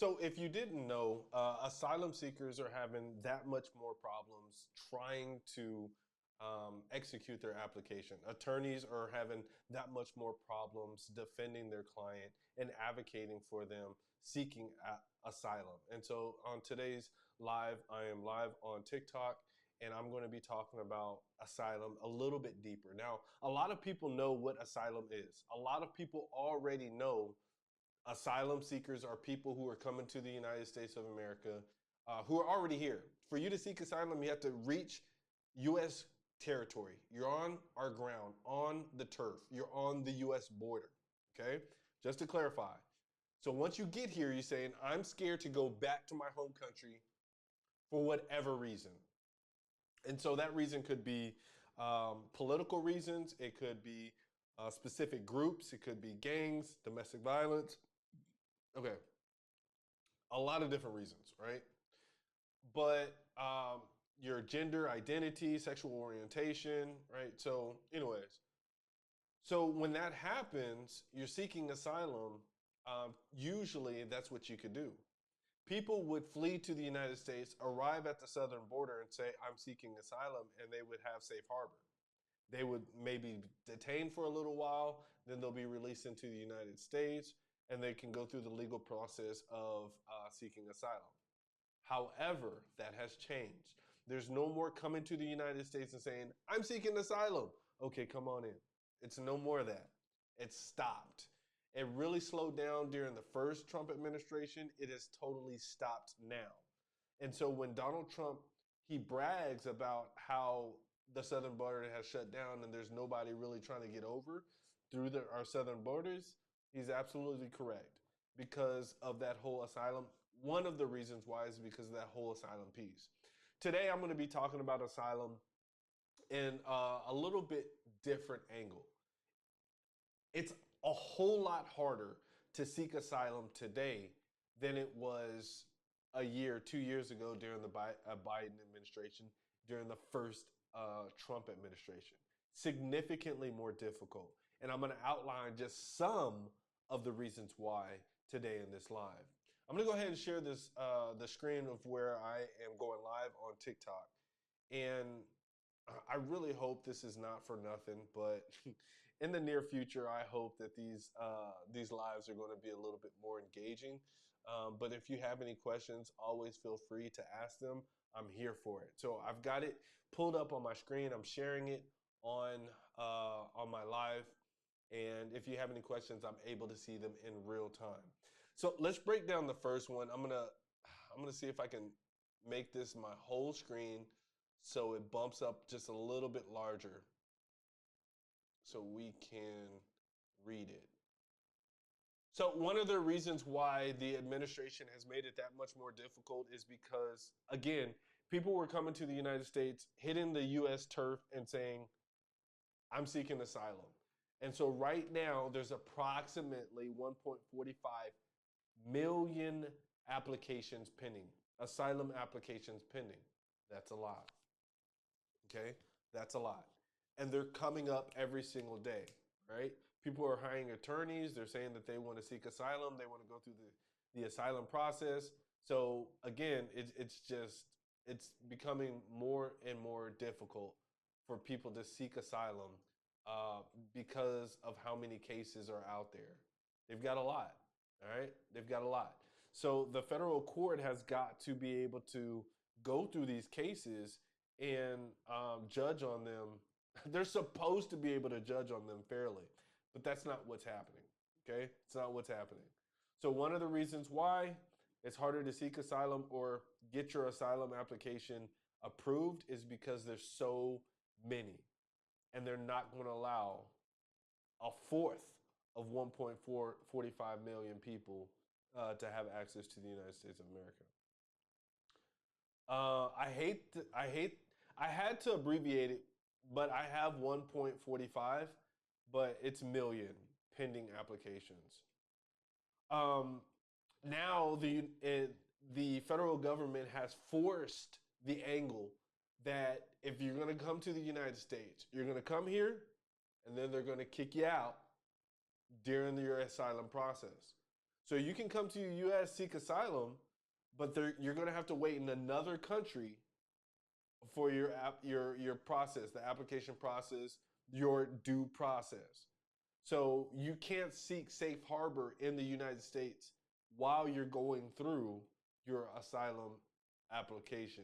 So, if you didn't know, asylum seekers are having that much more problems trying to execute their application. Attorneys are having that much more problems defending their client and advocating for them seeking asylum. And so, on today's live, I am live on TikTok and I'm going to be talking about asylum a little bit deeper. Now, a lot of people know what asylum is, a lot of people already know asylum seekers are people who are coming to the United States of America who are already here. For you to seek asylum, you have to reach U.S. territory. You're on our ground, on the turf. You're on the U.S. border. Okay? Just to clarify. So once you get here, you're saying, I'm scared to go back to my home country for whatever reason. And so that reason could be political reasons, it could be specific groups, it could be gangs, domestic violence. Okay, a lot of different reasons, right? But your gender identity, sexual orientation, right? So, anyways, so when that happens, you're seeking asylum. Usually, that's what you could do. People would flee to the United States, arrive at the southern border, and say, "I'm seeking asylum," and they would have safe harbor. They would maybe detain for a little while, then they'll be released into the United States, and they can go through the legal process of seeking asylum. However, that has changed. There's no more coming to the United States and saying, I'm seeking asylum. Okay, come on in. It's no more of that. It's stopped. It really slowed down during the first Trump administration. It has totally stopped now. And so when Donald Trump, he brags about how the southern border has shut down and there's nobody really trying to get over through our southern borders, he's absolutely correct because of that whole asylum. One of the reasons why is because of that whole asylum piece. Today, I'm going to be talking about asylum in a little bit different angle. It's a whole lot harder to seek asylum today than it was a year, 2 years ago during the Biden administration, during the first Trump administration. Significantly more difficult. And I'm going to outline just some of the reasons why today in this live. I'm going to go ahead and share this the screen of where I am going live on TikTok. And I really hope this is not for nothing, but in the near future, I hope that these lives are going to be a little bit more engaging. But if you have any questions, always feel free to ask them. I'm here for it. So I've got it pulled up on my screen. I'm sharing it on my live. And if you have any questions, I'm able to see them in real time. So let's break down the first one. I'm gonna see if I can make this my whole screen so it bumps up just a little bit larger so we can read it. So one of the reasons why the administration has made it that much more difficult is because, again, people were coming to the United States, hitting the U.S. turf and saying, I'm seeking asylum. And so right now, there's approximately 1.45 million applications pending, asylum applications pending. That's a lot. Okay? That's a lot. And they're coming up every single day, right? People are hiring attorneys. They're saying that they want to seek asylum. They want to go through the asylum process. So again, it's becoming more and more difficult for people to seek asylum because of how many cases are out there. They've got a lot, all right? They've got a lot. So the federal court has got to be able to go through these cases and judge on them. They're supposed to be able to judge on them fairly, but that's not what's happening, okay? It's not what's happening. So one of the reasons why it's harder to seek asylum or get your asylum application approved is because there's so many, and they're not going to allow a fourth of 1.445 million people to have access to the United States of America. I had to abbreviate it, but I have 1.45, but it's million pending applications. Now the federal government has forced the angle that if you're going to come to the United States, you're going to come here, and then they're going to kick you out during your asylum process. So you can come to the U.S. seek asylum, but you're going to have to wait in another country for your process, the application process, your due process. So you can't seek safe harbor in the United States while you're going through your asylum application.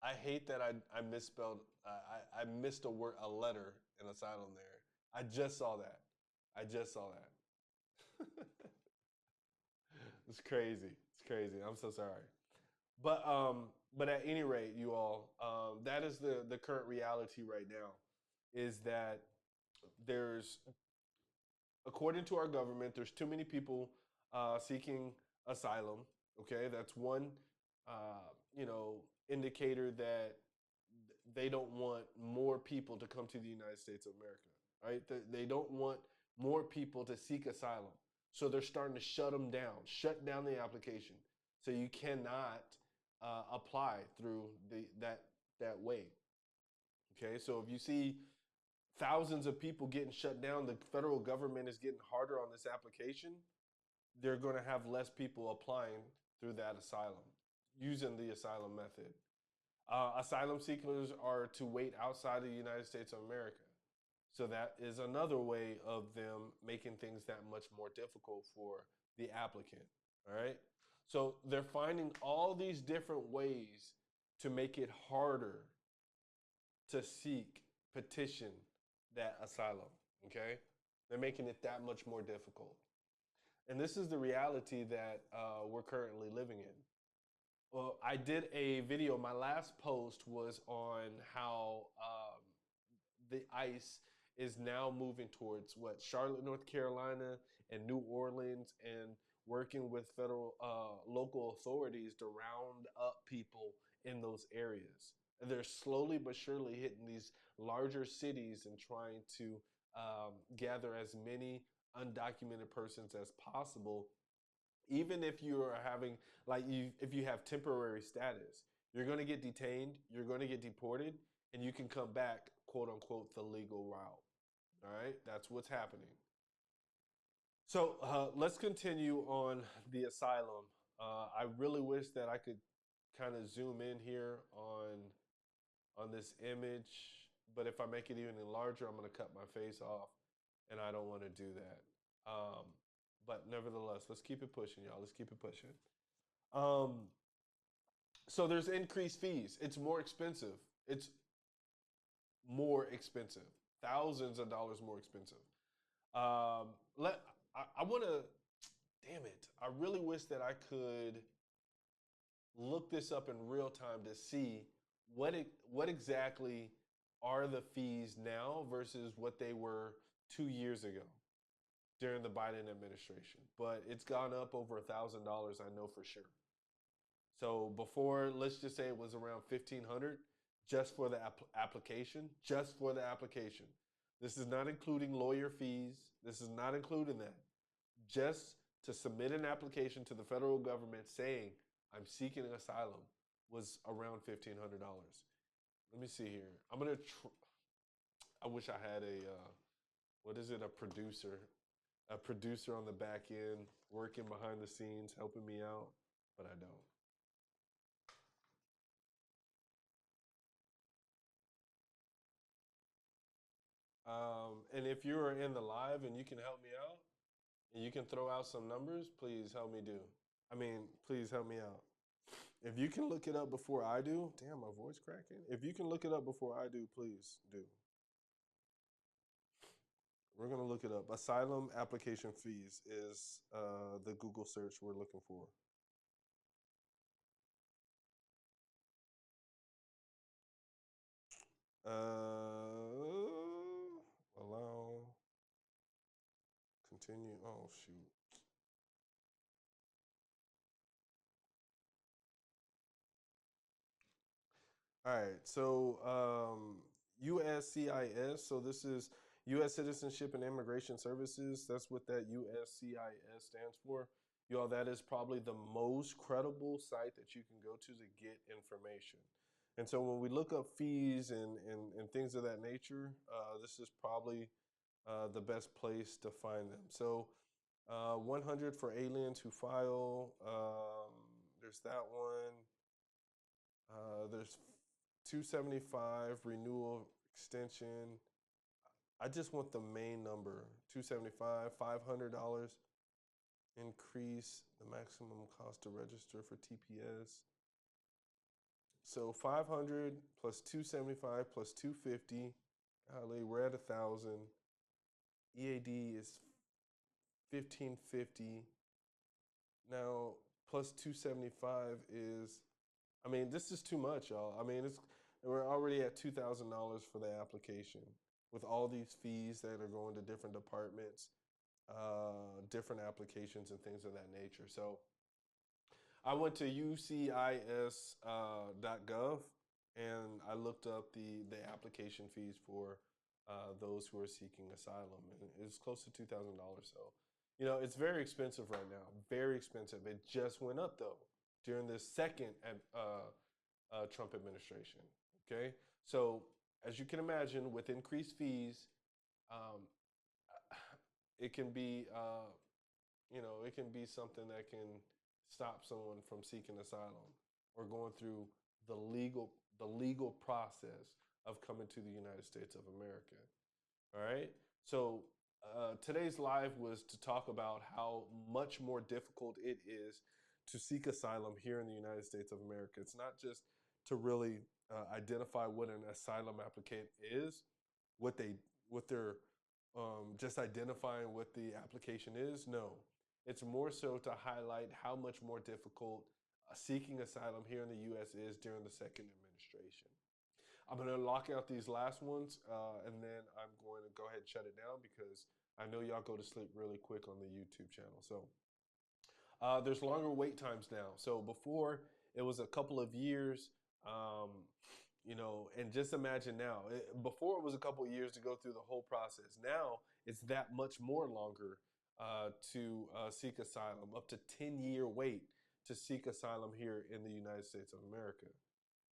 I hate that I misspelled. I missed a letter in asylum there. I just saw that. I just saw that. It's crazy. It's crazy. I'm so sorry. But at any rate, you all, that is the current reality right now, is that there's, according to our government, there's too many people seeking asylum. Okay, that's one, you know, indicator that they don't want more people to come to the United States of America. Right? They don't want more people to seek asylum, so they're starting to shut down the application, so you cannot apply through that way. Okay, so if you see thousands of people getting shut down, the federal government is getting harder on this application, they're going to have less people applying through that asylum, using the asylum method. Asylum seekers are to wait outside of the United States of America. So that is another way of them making things that much more difficult for the applicant. All right. So they're finding all these different ways to make it harder to seek, petition that asylum. Okay. They're making it that much more difficult. And this is the reality that we're currently living in. Well, I did a video. My last post was on how the ICE is now moving towards what, Charlotte, North Carolina, and New Orleans, and working with federal, local authorities to round up people in those areas. And they're slowly but surely hitting these larger cities and trying to gather as many undocumented persons as possible. Even if you are having, like, if you have temporary status, you're going to get detained, you're going to get deported, and you can come back, quote unquote, the legal route. All right, that's what's happening. So let's continue on the asylum. I really wish that I could kind of zoom in here on this image, but if I make it even larger, I'm going to cut my face off, and I don't want to do that. Um, but nevertheless, let's keep it pushing, y'all. Let's keep it pushing. Um, so there's increased fees. It's more expensive. It's more expensive. Thousands of dollars more expensive. Let I want to. Damn it! I really wish that I could look this up in real time to see what exactly are the fees now versus what they were 2 years ago during the Biden administration. But it's gone up over $1,000. I know for sure. So before, let's just say it was around 1,500 just for the application, just for the application. This is not including lawyer fees. This is not including that. Just to submit an application to the federal government saying I'm seeking asylum was around $1,500. Let me see here. I'm gonna. I wish I had a what is it? A producer on the back end working behind the scenes helping me out, but I don't. And if you are in the live and you can help me out and you can throw out some numbers, please help me do. Please help me out. If you can look it up before I do, damn, my voice cracking. If you can look it up before I do, please do. We're gonna look it up. Asylum application fees is the Google search we're looking for. Allow, continue. Oh shoot. All right, so USCIS. So this is U.S. Citizenship and Immigration Services. That's what that USCIS stands for. Y'all, that is probably the most credible site that you can go to get information. And so when we look up fees and things of that nature, this is probably the best place to find them. So 100 for aliens who file. There's that one. There's 275 renewal extension. I just want the main number. 275, $500 increase the maximum cost to register for TPS. So 500 plus 275 plus 250. Golly, we're at 1,000. EAD is 1,550. Now plus 275 is, I mean, this is too much, y'all. I mean, we're already at $2,000 for the application with all these fees that are going to different departments, different applications, and things of that nature. So I went to UCIS.gov and I looked up the application fees for those who are seeking asylum, and it's close to $2,000. So, you know, it's very expensive right now. Very expensive. It just went up though during the second Trump administration. Okay, so as you can imagine, with increased fees, um, it can be it can be something that can stop someone from seeking asylum or going through the legal process of coming to the United States of America. All right. So today's live was to talk about how much more difficult it is to seek asylum here in the United States of America. It's not just to really identify what an asylum applicant is, what they're just identifying what the application is. No, it's more so to highlight how much more difficult seeking asylum here in the U.S. is during the second administration. I'm going to lock out these last ones, and then I'm going to go ahead and shut it down because I know y'all go to sleep really quick on the YouTube channel. So there's longer wait times now. So before it was a couple of years, um, and just imagine now. Before it was a couple of years to go through the whole process. Now it's that much more longer to seek asylum, up to 10-year wait to seek asylum here in the United States of America.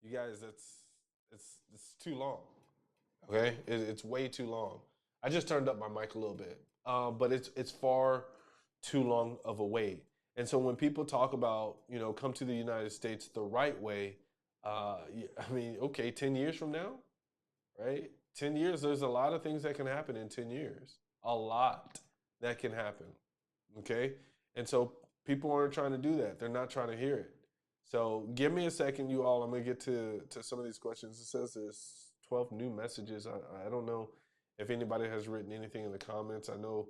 You guys, it's too long. Okay, it's way too long. I just turned up my mic a little bit, but it's far too long of a wait. And so when people talk about come to the United States the right way, I mean, okay, 10 years from now, right? 10 years, there's a lot of things that can happen in 10 years. A lot that can happen. Okay, and so people aren't trying to do that. They're not trying to hear it. So give me a second, you all. I'm gonna get to some of these questions. It says there's 12 new messages. I don't know if anybody has written anything in the comments. I know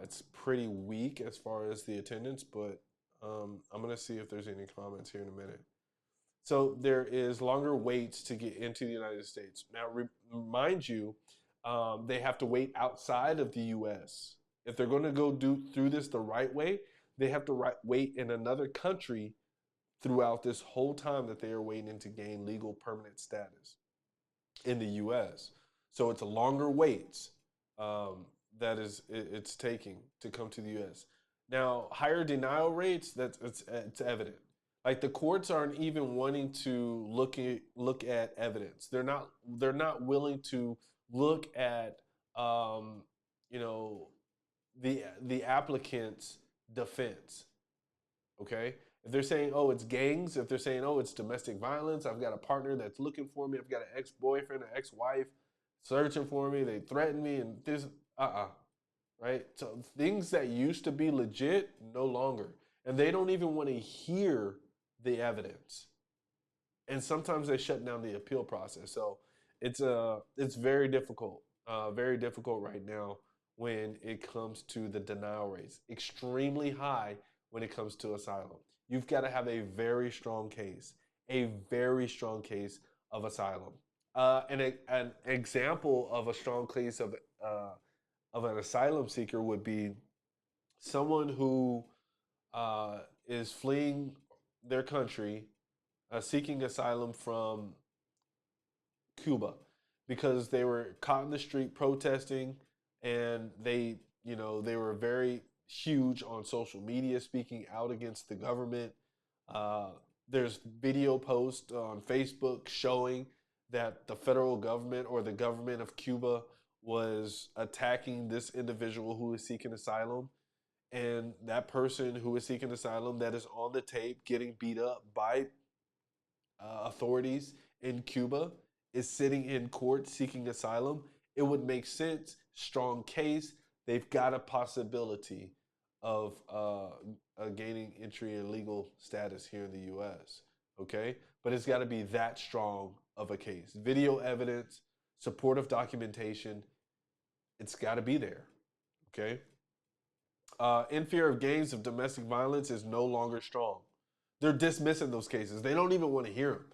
it's pretty weak as far as the attendance, but I'm gonna see if there's any comments here in a minute. So there is longer waits to get into the United States. Now, mind you, they have to wait outside of the U.S. If they're going to go through this the right way, they have to wait in another country throughout this whole time that they are waiting to gain legal permanent status in the U.S. So it's a longer waits that it's taking to come to the U.S. Now, higher denial rates, it's evident. Like the courts aren't even wanting to look at evidence. They're not willing to look at um, you know the applicant's defense. Okay, if they're saying, oh, it's gangs, if they're saying, oh, it's domestic violence, I've got a partner that's looking for me, I've got an ex-boyfriend or ex-wife searching for me, they threaten me, and this, right? So things that used to be legit, no longer. And they don't even want to hear the evidence. And sometimes they shut down the appeal process. So it's very difficult right now when it comes to the denial rates. Extremely high when it comes to asylum. You've got to have a very strong case of asylum. An example of a strong case of an asylum seeker would be someone who is fleeing their country, seeking asylum from Cuba because they were caught in the street protesting, and they were very huge on social media speaking out against the government. Uh, there's video posts on Facebook showing that the federal government or the government of Cuba was attacking this individual who is seeking asylum. and that person who is seeking asylum that is on the tape getting beat up by authorities in Cuba is sitting in court seeking asylum, it would make sense. Strong case. They've got a possibility of gaining entry and legal status here in the U.S. Okay, but it's got to be that strong of a case. Video evidence, supportive documentation. It's got to be there. Okay. In fear of gangs of domestic violence is no longer strong. They're dismissing those cases. They don't even want to hear them.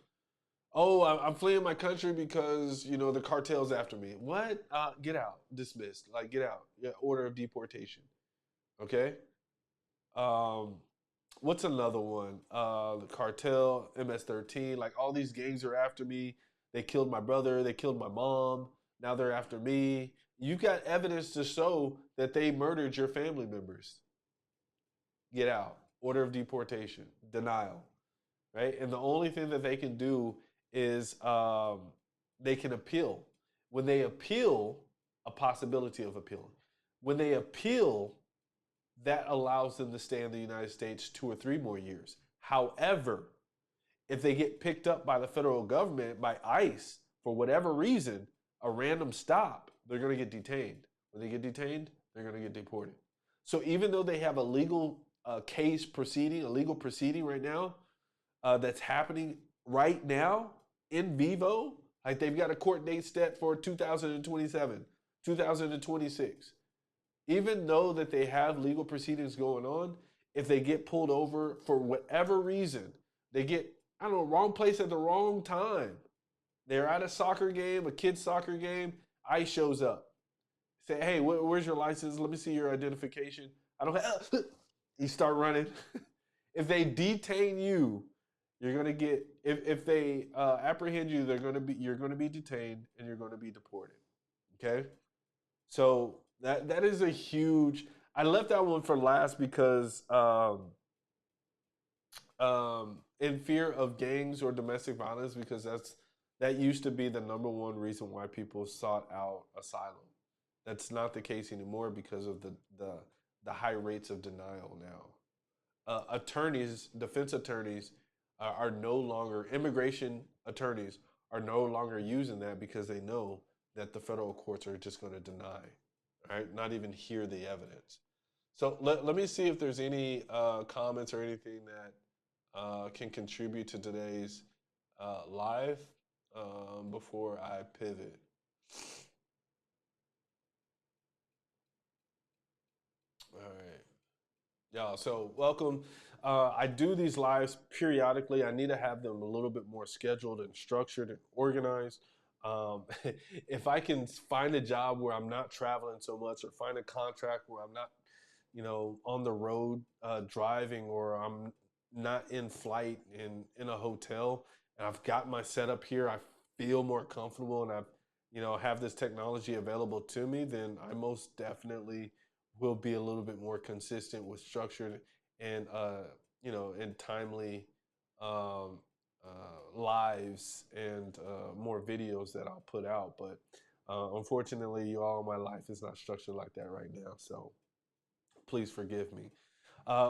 Oh, I'm fleeing my country because the cartel's after me. What? Get out. Dismissed. Like get out. Yeah, order of deportation. Okay. Um, what's another one? The cartel, MS-13. Like all these gangs are after me. They killed my brother. They killed my mom. Now they're after me. You've got evidence to show that they murdered your family members. Get out. Order of deportation. Denial. Right? And the only thing that they can do is they can appeal. When they appeal, a possibility of appealing. When they appeal, that allows them to stay in the United States 2 or 3 more years. However, if they get picked up by the federal government, by ICE, for whatever reason, a random stop, they're going to get detained. When they get detained, they're going to get deported. So even though they have a legal case proceeding, a legal proceeding right now, that's happening right now in vivo. Like they've got a court date set for 2027, 2026. Even though that they have legal proceedings going on, if they get pulled over for whatever reason, they get, I don't know, wrong place at the wrong time. They're at a soccer game, a kid's soccer game. ICE shows up. Say, hey, where's your license? Let me see your identification. I don't have. You start running. If they detain you, you're gonna get. If they apprehend you, you're gonna be detained and you're gonna be deported. Okay, so that is a huge. I left that one for last because in fear of gangs or domestic violence, because that used to be the number one reason why people sought out asylum. That's not the case anymore because of the high rates of denial now. Attorneys, defense attorneys, are no longer, immigration attorneys are no longer using that because they know that the federal courts are just going to deny, right? Not even hear the evidence. So let me see if there's any comments or anything that can contribute to today's live before I pivot. All right. Yeah, so welcome. I do these lives periodically. I need to have them a little bit more scheduled and structured and organized. Um, if I can find a job where I'm not traveling so much, or find a contract where I'm not, on the road driving, or I'm not in flight in a hotel, and I've got my setup here, I feel more comfortable, and have this technology available to me, then I most definitely will be a little bit more consistent with structured and and timely um, lives and more videos that I'll put out. But unfortunately, all my life is not structured like that right now. So please forgive me.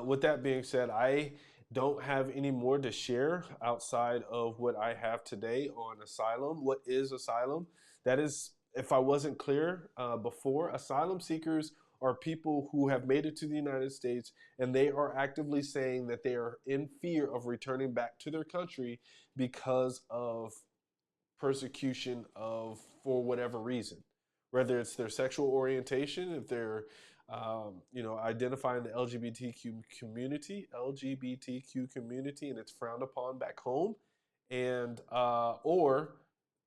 With that being said, I don't have any more to share outside of what I have today on Asylum. What is Asylum? That is, if I wasn't clear before, asylum seekers are people who have made it to the United States and they are actively saying that they are in fear of returning back to their country because of persecution of for whatever reason, whether it's their sexual orientation, if they're identifying the LGBTQ community, and it's frowned upon back home, and or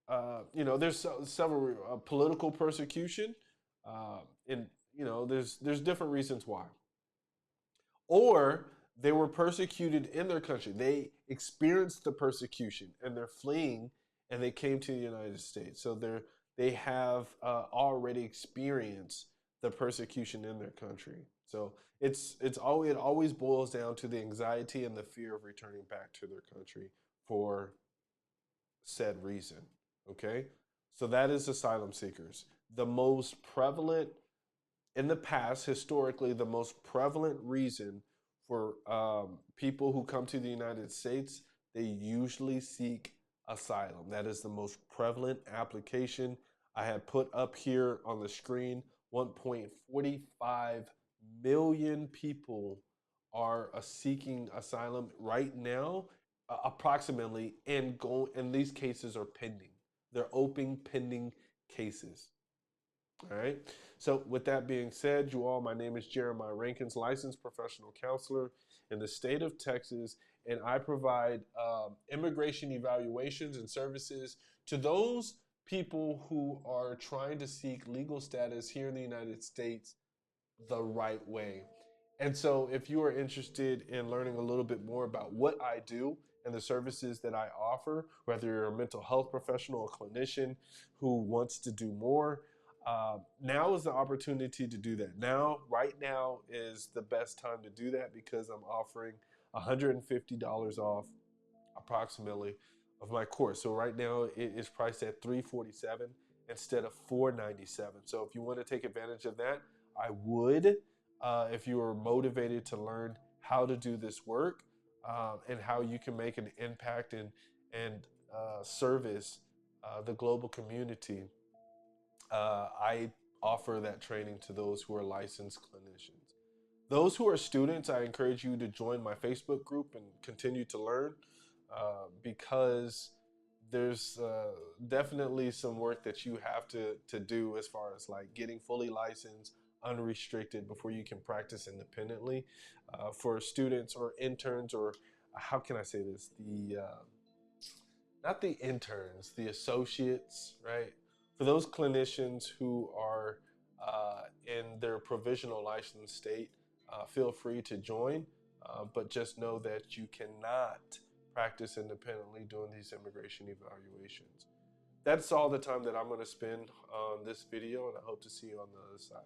there's several political persecution, and there's different reasons why, or they were persecuted in their country. They experienced the persecution and they're fleeing and they came to the United States. So they have already experienced the persecution in their country. So it always boils down to the anxiety and the fear of returning back to their country for said reason. Okay? So that is asylum seekers. The most prevalent in the past, historically, the most prevalent reason for people who come to the United States, they usually seek asylum. That is the most prevalent application. I had put up here on the screen 1.45 million people are seeking asylum right now, approximately, and these cases are pending. They're open pending cases. All right. So, with that being said, you all, my name is Jeremiah Rankins, licensed professional counselor in the state of Texas, and I provide immigration evaluations and services to those people who are trying to seek legal status here in the United States the right way. And so, if you are interested in learning a little bit more about what I do and the services that I offer, whether you're a mental health professional, a clinician who wants to do more, now is the opportunity to do that. Right now is the best time to do that because I'm offering $150 off approximately of my course. So right now it is priced at $347 instead of $497. So if you want to take advantage of that, I would. If you are motivated to learn how to do this work and how you can make an impact and service the global community, I offer that training to those who are licensed clinicians. Those who are students, I encourage you to join my Facebook group and continue to learn because there's definitely some work that you have to do as far as like getting fully licensed, unrestricted before you can practice independently. For students or interns, or how can I say this? The not the interns, the associates, right? For those clinicians who are in their provisional license state, feel free to join, but just know that you cannot practice independently doing these immigration evaluations. That's all the time that I'm going to spend on this video, and I hope to see you on the other side.